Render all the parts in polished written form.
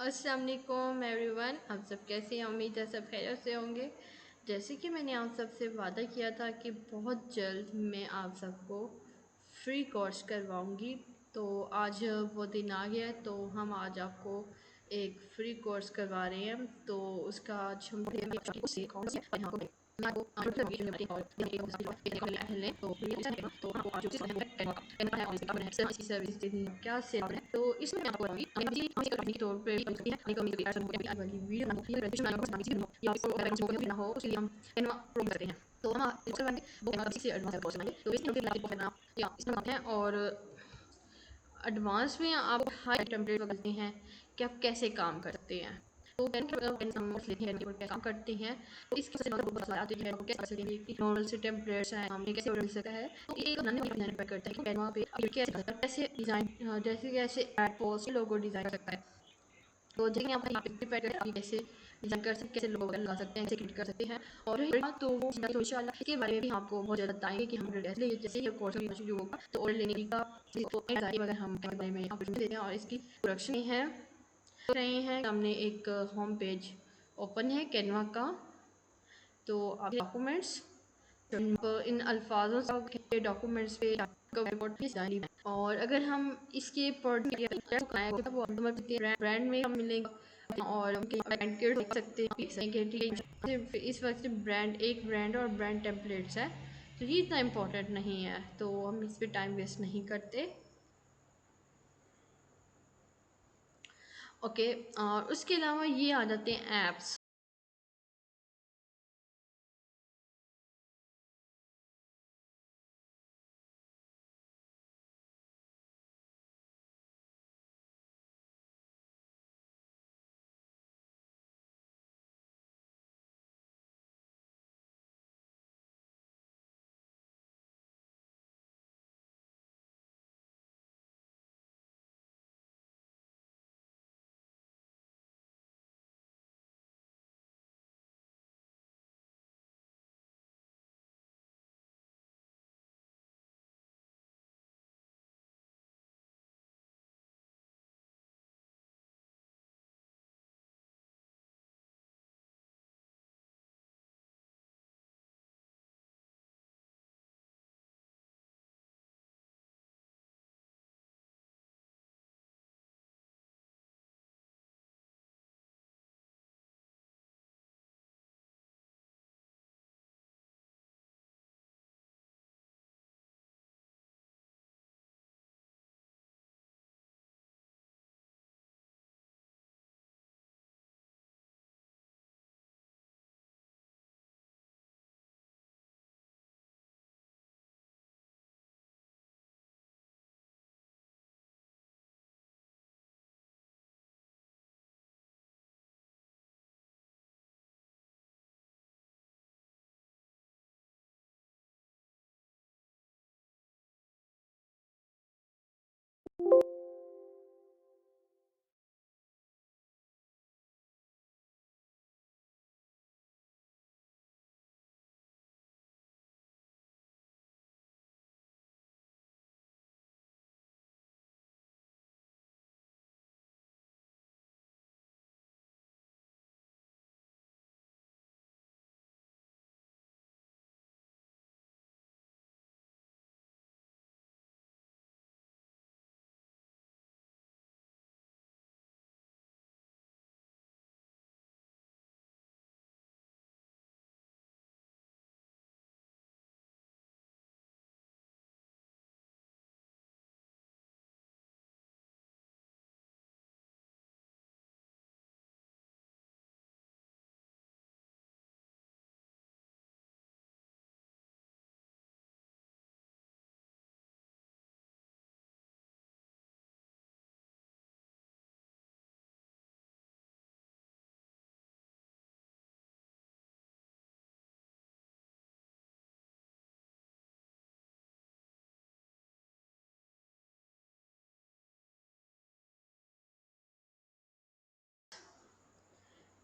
अस्सलाम वालेकुम एवरीवन, आप सब कैसे हैं? उम्मीद है सब खैरियत से होंगे। जैसे कि मैंने आप सबसे वादा किया था कि बहुत जल्द मैं आप सबको फ्री कोर्स करवाऊंगी, तो आज वो दिन आ गया है। तो हम आज आपको एक फ्री कोर्स करवा रहे हैं। तो उसका आज हम क्या से तो इसमें मैं आपको बताऊंगी के तौर पे वाली वीडियो ना हो उसके लिए हम कैनवा प्रो करते हैं। तो हम यूज़र बनेंगे वो कैनवा से एडवांस कोर्स बनाएंगे। तो इसमें हम लाइक करना या इसमें आते हैं और एडवांस में आप हाई टेम्पलेट करते हैं कि आप कैसे काम कर सकते हैं। तो काम करते हैं तो इसके नॉर्मल से टेम्पलेट्स हैं हमें कैसे मिल सकता है। तो ये बनाने वाले डिजाइन पर करता है कि कैनवा पे आप कैसे डिजाइन जैसे कैसे एड पोस्ट लोगो डिजाइन कर सकता है। तो जैसे आप यहाँ पे डिपेंड करते हैं आप कैसे डिजाइन कर सकते हैं, कैसे लोगो लगा सकते हैं, कैसे क्रिएट कर सकते हैं। और तो वो इंशाल्लाह इसके बारे में भी आपको बहुत ज़्यादा बताएंगे कि हम जैसे ये कोर्स शुरू होगा तो ऑर्डर लेने का तो अगर हम बारे में आप देते हैं और इसकी प्रोडक्शन है रहे हैं। हमने एक होम पेज ओपन है कैनवा का। तो आप डॉक्यूमेंट्स इन अल्फाजों से डॉक्यूमेंट्स पे और अगर हम इसके ब्रांड में हम मिलेंगे और ब्रांड के देख सकते हैं। इस वक्त ब्रांड एक ब्रांड और ब्रांड टेम्पलेट्स है, तो ये इतना इम्पोर्टेंट नहीं है, तो हम इस पर टाइम वेस्ट नहीं करते। ओके, और उसके अलावा ये आ जाते हैं ऐप्स।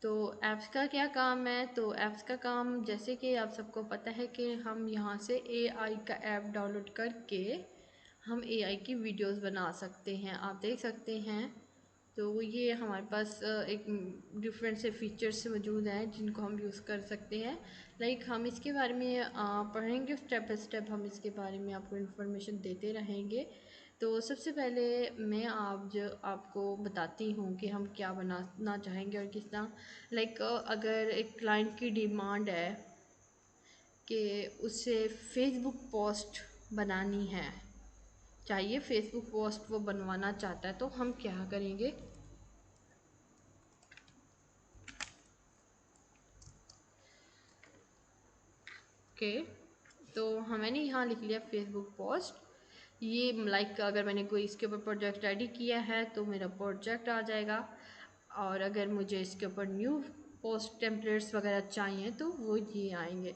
तो ऐप्स का क्या काम है? तो ऐप्स का काम जैसे कि आप सबको पता है कि हम यहाँ से एआई का ऐप डाउनलोड करके हम एआई की वीडियोस बना सकते हैं। आप देख सकते हैं तो ये हमारे पास एक डिफरेंट से फीचर्स मौजूद हैं जिनको हम यूज़ कर सकते हैं। लाइक हम इसके बारे में पढ़ेंगे, स्टेप बाय स्टेप हम इसके बारे में आपको इन्फॉर्मेशन देते रहेंगे। तो सबसे पहले मैं आपको बताती हूँ कि हम क्या बनाना चाहेंगे और किस तरह। लाइक अगर एक क्लाइंट की डिमांड है कि उसे फेसबुक पोस्ट बनानी है, चाहिए फेसबुक पोस्ट वो बनवाना चाहता है, तो हम क्या करेंगे। ओके, तो मैंने यहाँ लिख लिया फेसबुक पोस्ट। ये लाइक अगर मैंने कोई इसके ऊपर प्रोजेक्ट रेडी किया है तो मेरा प्रोजेक्ट आ जाएगा, और अगर मुझे इसके ऊपर न्यू पोस्ट टेम्पलेट्स वगैरह चाहिए तो वो ये आएंगे।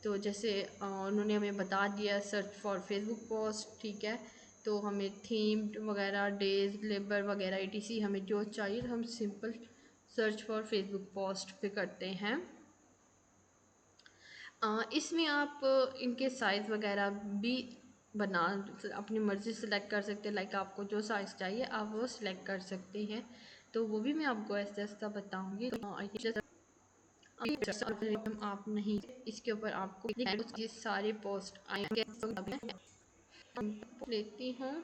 तो जैसे उन्होंने हमें बता दिया सर्च फॉर फेसबुक पोस्ट, ठीक है। तो हमें थीम वगैरह, डेज, लेबर वगैरह etc हमें जो चाहिए तो हम simple search for Facebook post पे करते हैं। इसमें आप इनके साइज़ वगैरह भी बना अपनी मर्ज़ी से सिलेक्ट कर सकते हैं। लाइक आपको जो साइज़ चाहिए आप वो सिलेक्ट कर सकते हैं, तो वो भी मैं आपको ऐसा ऐसा बताऊँगी। आप नहीं, इसके ऊपर आपको ये सारे पोस्ट आएंगे। लेती हूँ,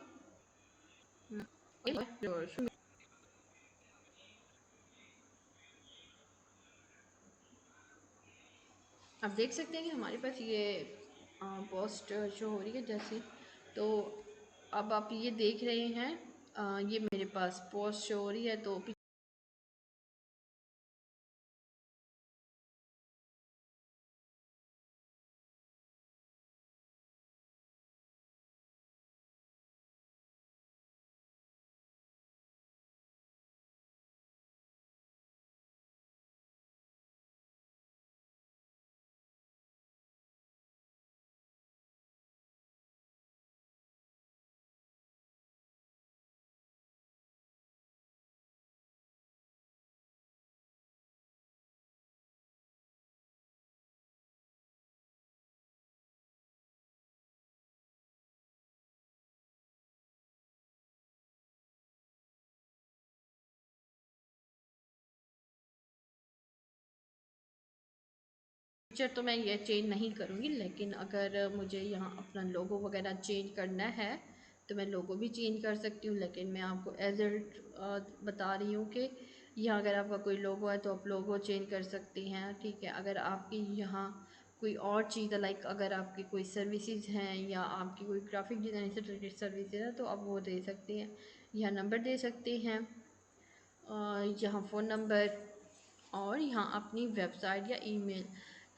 आप देख सकते हैं कि हमारे पास ये पोस्ट शो हो रही है जैसे। तो अब आप ये देख रहे हैं, ये मेरे पास पोस्ट शो हो रही है। तो पिक्चर तो मैं ये चेंज नहीं करूँगी, लेकिन अगर मुझे यहाँ अपना लोगो वगैरह चेंज करना है तो मैं लोगो भी चेंज कर सकती हूँ। लेकिन मैं आपको एज बता रही हूँ कि यहाँ अगर आपका कोई लोगो है तो आप लोगो चेंज कर सकती हैं, ठीक है। अगर आपकी यहाँ कोई और चीज़ है, लाइक अगर आपकी कोई सर्विसेज हैं या आपकी कोई ग्राफिक डिज़ाइन से रिलेटेड सर्विसेज है तो आप वो दे सकती हैं। यहाँ नंबर दे सकती हैं, यहाँ फ़ोन नंबर, और यहाँ अपनी वेबसाइट या ईमेल।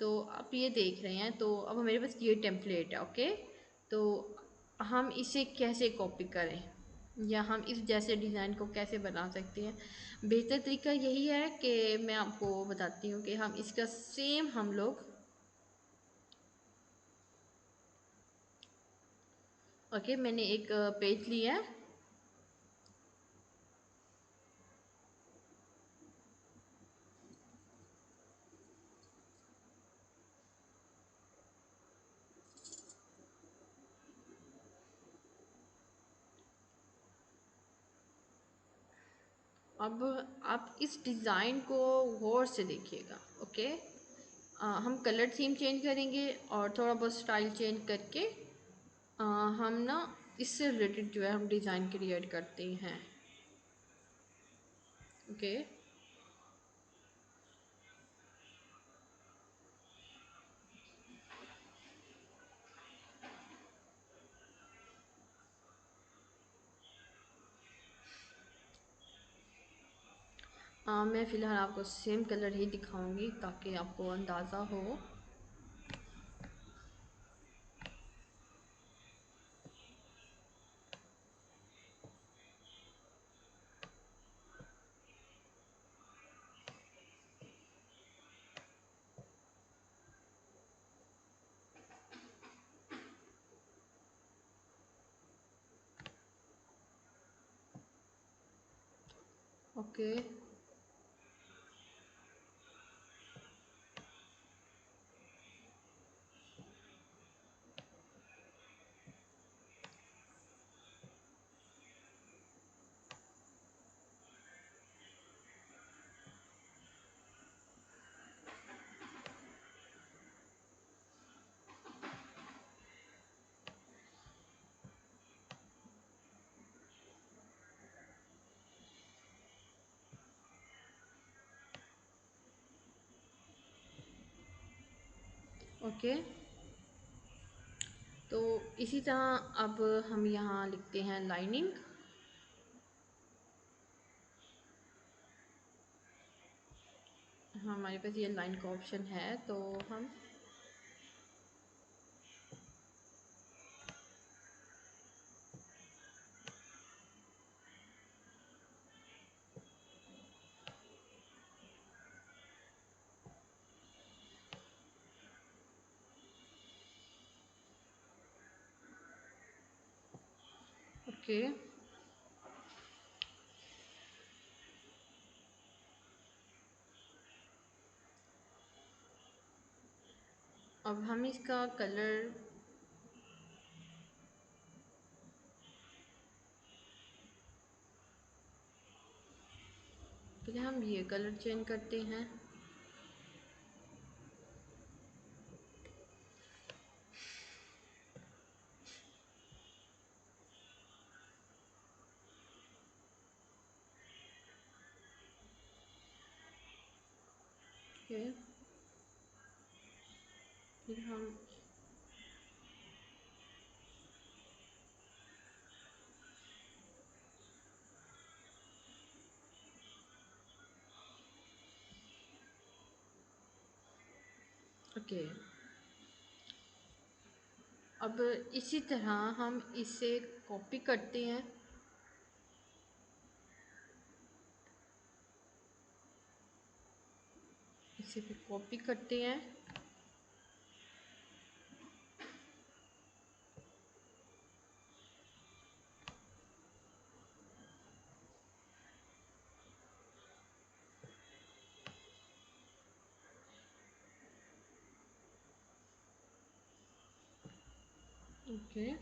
तो आप ये देख रहे हैं, तो अब मेरे पास ये टेम्पलेट है। ओके, तो हम इसे कैसे कॉपी करें या हम इस जैसे डिज़ाइन को कैसे बना सकते हैं। बेहतर तरीका यही है कि मैं आपको बताती हूँ कि हम इसका सेम हम लोग ओके, मैंने एक पेज लिया है। अब आप इस डिज़ाइन को गौर से देखिएगा। ओके, हम कलर थीम चेंज करेंगे और थोड़ा बहुत स्टाइल चेंज करके हम ना इससे रिलेटेड जो है हम डिज़ाइन क्रिएट करते हैं। ओके, मैं फ़िलहाल आपको सेम कलर ही दिखाऊंगी ताकि आपको अंदाज़ा हो। ओके, ओके, तो इसी तरह अब हम यहाँ लिखते हैं लाइनिंग। हमारे पास ये लाइन का ऑप्शन है, तो हम ओके, अब हम इसका कलर, पहले हम ये कलर चेंज करते हैं। ओके, फिर हम ओके, अब इसी तरह हम इसे कॉपी करते हैं। इसे फिर कॉपी करते हैं। ओके,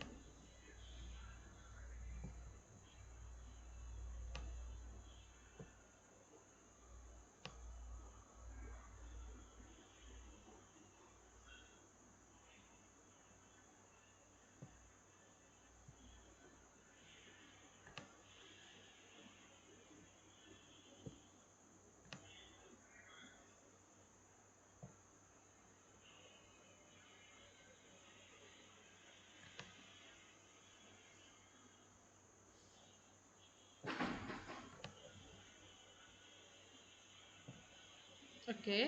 ओके,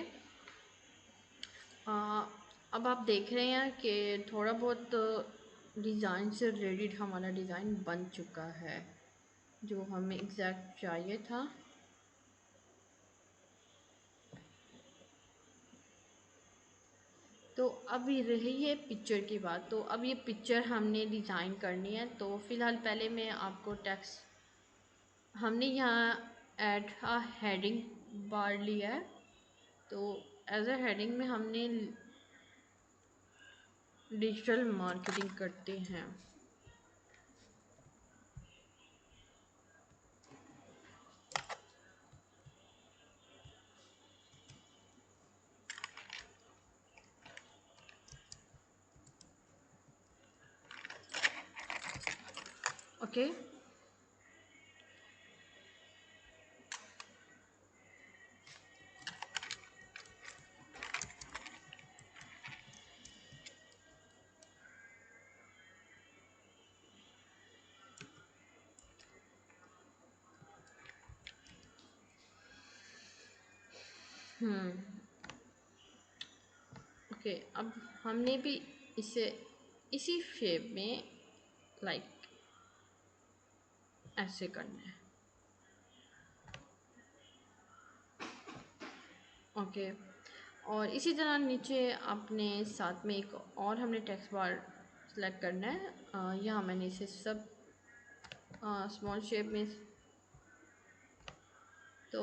अब आप देख रहे हैं कि थोड़ा बहुत डिज़ाइन से रिलेटेड हमारा डिज़ाइन बन चुका है, जो हमें एग्जैक्ट चाहिए था। तो अब ये रही है पिक्चर की बात। तो अब ये पिक्चर हमने डिज़ाइन करनी है। तो फ़िलहाल पहले मैं आपको टेक्स्ट, हमने यहाँ ऐड अ हेडिंग बार लिया है। तो एज अ हेडिंग में हमने डिजिटल मार्केटिंग करते हैं। ओके, ओके, अब हमने भी इसे इसी शेप में लाइक ऐसे करना है। ओके, और इसी तरह नीचे अपने साथ में एक और हमने टेक्स्ट बार सेलेक्ट करना है। यहाँ मैंने इसे सब स्मॉल शेप में, तो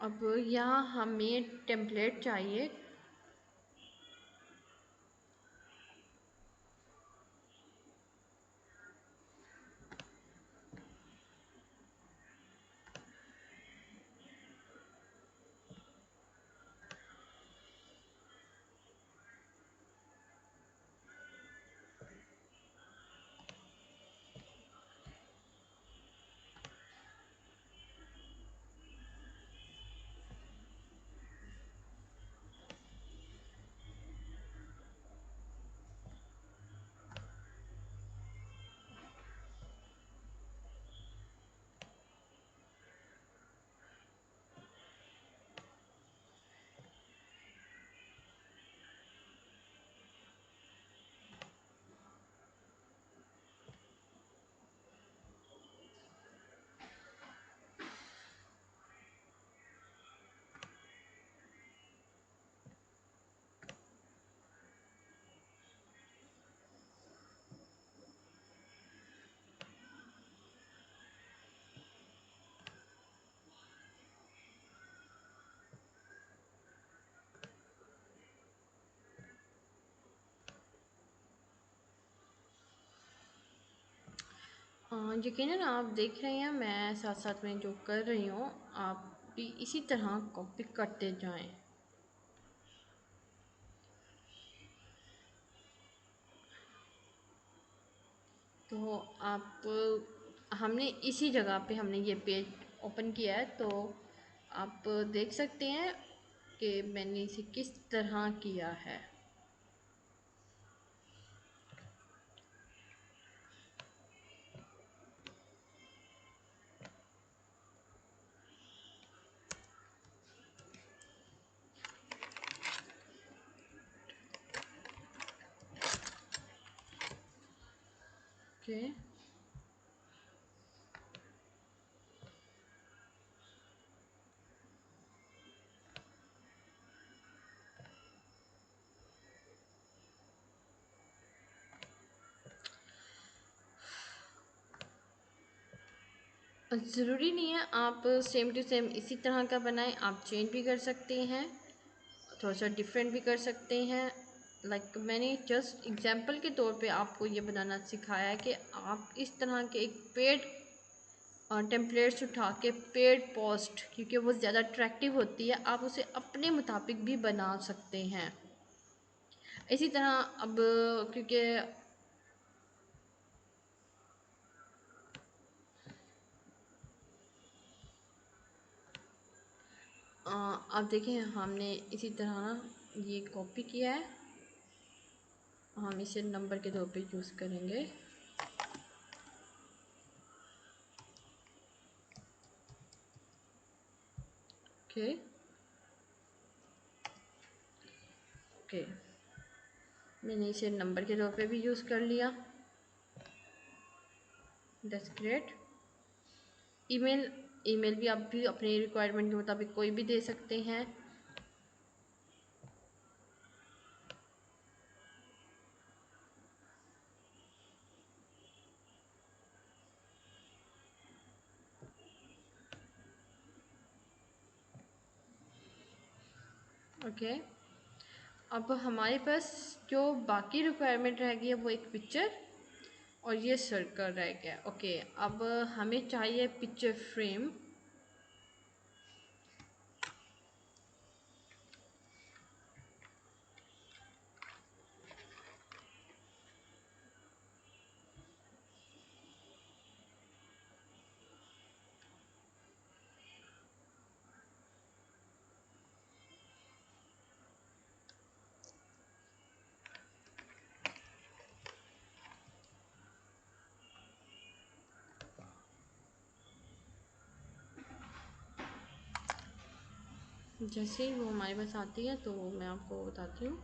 अब यहाँ हमें टेम्पलेट चाहिए। यकीनन आप देख रहे हैं मैं साथ साथ में जो कर रही हूँ, आप भी इसी तरह कॉपी करते जाएं। तो आप हमने इसी जगह पे हमने ये पेज ओपन किया है, तो आप देख सकते हैं कि मैंने इसे किस तरह किया है। ओके, ज़रूरी नहीं है आप सेम टू सेम इसी तरह का बनाएं, आप चेंज भी कर सकते हैं, थोड़ा सा डिफरेंट भी कर सकते हैं। मैंने जस्ट एग्जांपल के तौर पे आपको ये बनाना सिखाया है कि आप इस तरह के एक पेड टेम्पलेट्स उठा के पेड पोस्ट, क्योंकि वो ज़्यादा अट्रैक्टिव होती है, आप उसे अपने मुताबिक भी बना सकते हैं। इसी तरह अब क्योंकि अब देखें हमने इसी तरह ये कॉपी किया है, हम इसे नंबर के तौर पे यूज़ करेंगे। ओके ओके, मैंने इसे नंबर के तौर पे भी यूज़ कर लिया। That's great. ईमेल, ईमेल भी आप भी अपने रिक्वायरमेंट के मुताबिक कोई भी दे सकते हैं। ओके, अब हमारे पास जो बाकी रिक्वायरमेंट रह गई है वो एक पिक्चर और ये सर्कल रह गया। ओके, अब हमें चाहिए पिक्चर फ्रेम। जैसे ही वो हमारे पास आती है तो मैं आपको बताती हूँ।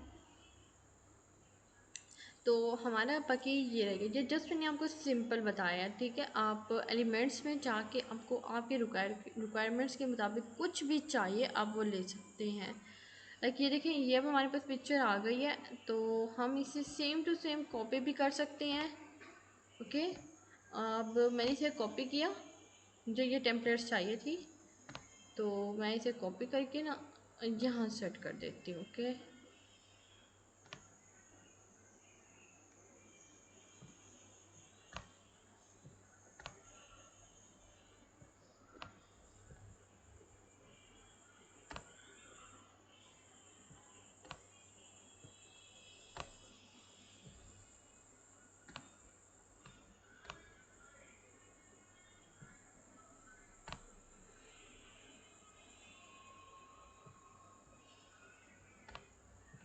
तो हमारा बाकी ये रहेगा, ये जस्ट मैंने आपको सिंपल बताया है, ठीक है। आप एलिमेंट्स में जाके आपको आपके रिक्वायरमेंट्स के मुताबिक कुछ भी चाहिए आप वो ले सकते हैं। ये देखिए, ये अब हमारे पास पिक्चर आ गई है, तो हम इसे सेम टू सेम कॉपी भी कर सकते हैं। ओके, अब मैंने इसे कॉपी किया, जो ये टेम्पलेट्स चाहिए थी, तो मैं इसे कॉपी करके ना यहाँ सेट कर देती हूँ। ओके,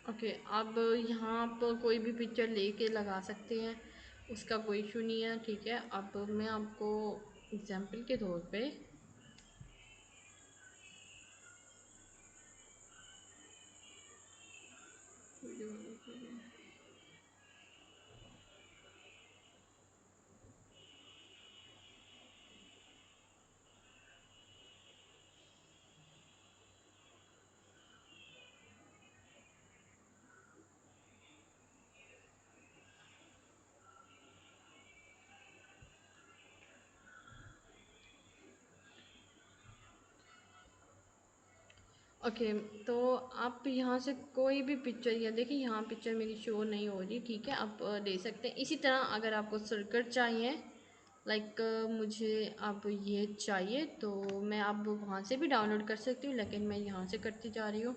ओके, अब यहाँ आप कोई भी पिक्चर लेके लगा सकते हैं, उसका कोई इशू नहीं है, ठीक है। अब मैं आपको एग्जांपल के तौर पे ओके, तो आप यहाँ से कोई भी पिक्चर, या देखिए यहाँ पिक्चर मेरी शो नहीं हो रही, ठीक है। आप ले सकते हैं। इसी तरह अगर आपको सर्कल चाहिए लाइक मुझे अब ये चाहिए तो मैं अब वहाँ से भी डाउनलोड कर सकती हूँ, लेकिन मैं यहाँ से करती जा रही हूँ।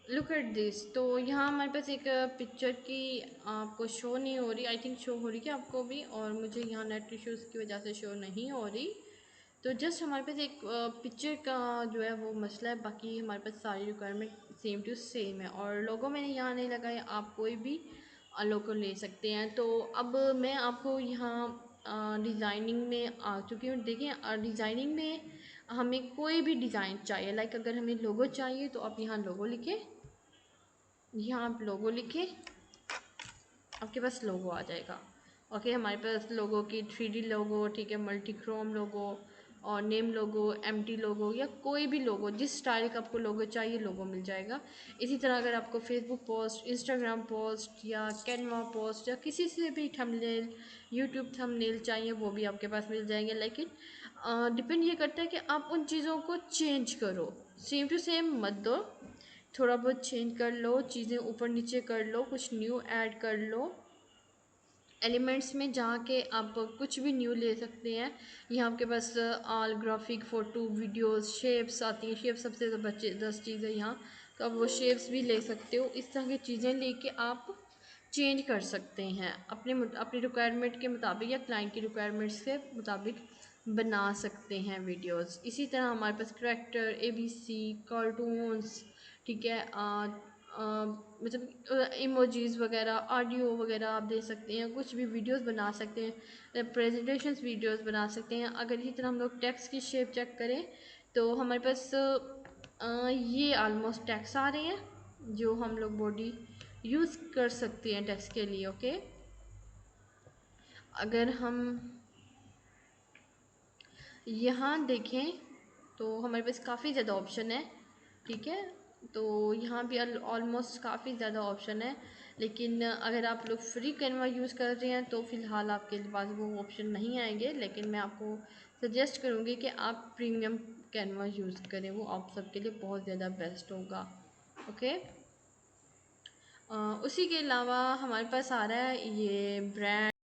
Look at this. तो यहाँ हमारे पास एक पिक्चर की आपको शो नहीं हो रही, आई थिंक शो हो रही है आपको भी, और मुझे यहाँ नेट इश्यूज़ की वजह से शो नहीं हो रही। तो जस्ट हमारे पास एक पिक्चर का जो है वो मसला है, बाकी हमारे पास सारी रिक्वायरमेंट सेम टू सेम है। और लोगो मैंने यहाँ नहीं लगाया, आप कोई भी लोगो ले सकते हैं। तो अब मैं आपको यहाँ डिज़ाइनिंग में आ चुकी हूँ। देखिए डिज़ाइनिंग में हमें कोई भी डिज़ाइन चाहिए, लाइक अगर हमें लोगो चाहिए तो आप यहाँ लोगो लिखें, यहाँ आप लोगो लिखें, आपके पास लोगो आ जाएगा। ओके, हमारे पास लोगो की 3D लोगो, ठीक है, मल्टी क्रोम लोगो और नेम लोगो, एम्प्टी लोगो, या कोई भी लोगो जिस स्टाइल का आपको लोगो चाहिए लोगो मिल जाएगा। इसी तरह अगर आपको फेसबुक पोस्ट, इंस्टाग्राम पोस्ट या कैनवा पोस्ट या किसी से भी थंबनेल, यूट्यूब थंबनेल चाहिए वो भी आपके पास मिल जाएंगे। लेकिन डिपेंड ये करता है कि आप उन चीज़ों को चेंज करो, सेम टू सेम मत दो, थोड़ा बहुत चेंज कर लो, चीज़ें ऊपर नीचे कर लो, कुछ न्यू ऐड कर लो। एलिमेंट्स में जाके आप कुछ भी न्यू ले सकते हैं। यहाँ आपके पास all graphic, photo, videos, shapes आती हैं। शेप सबसे ज़बरदस्त चीज़ है यहाँ, तो आप वो शेप्स भी ले सकते हो। इस तरह की चीज़ें लेके आप चेंज कर सकते हैं अपनी रिक्वायरमेंट के मुताबिक या क्लाइंट की रिक्वायरमेंट्स के मुताबिक बना सकते हैं वीडियोस। इसी तरह हमारे पास करैक्टर, ABC, कार्टून्स, ठीक है, मतलब इमोजीज़ वगैरह, ऑडियो वगैरह आप दे सकते हैं, कुछ भी वीडियोस बना सकते हैं, प्रेजेंटेशंस वीडियोस बना सकते हैं। अगर इसी तरह हम लोग टेक्स्ट की शेप चेक करें तो हमारे पास ये ऑलमोस्ट टेक्स्ट आ रहे हैं जो हम लोग बॉडी यूज़ कर सकते हैं टेक्स्ट के लिए। ओके, अगर हम यहाँ देखें तो हमारे पास काफ़ी ज़्यादा ऑप्शन है, ठीक है। तो यहाँ भी ऑलमोस्ट काफ़ी ज़्यादा ऑप्शन है, लेकिन अगर आप लोग फ्री कैनवा यूज़ कर रहे हैं तो फ़िलहाल आपके पास वो ऑप्शन नहीं आएंगे। लेकिन मैं आपको सजेस्ट करूँगी कि आप प्रीमियम कैनवा यूज़ करें, वो आप सबके लिए बहुत ज़्यादा बेस्ट होगा। ओके, उसी के अलावा हमारे पास आ रहा है ये ब्रांड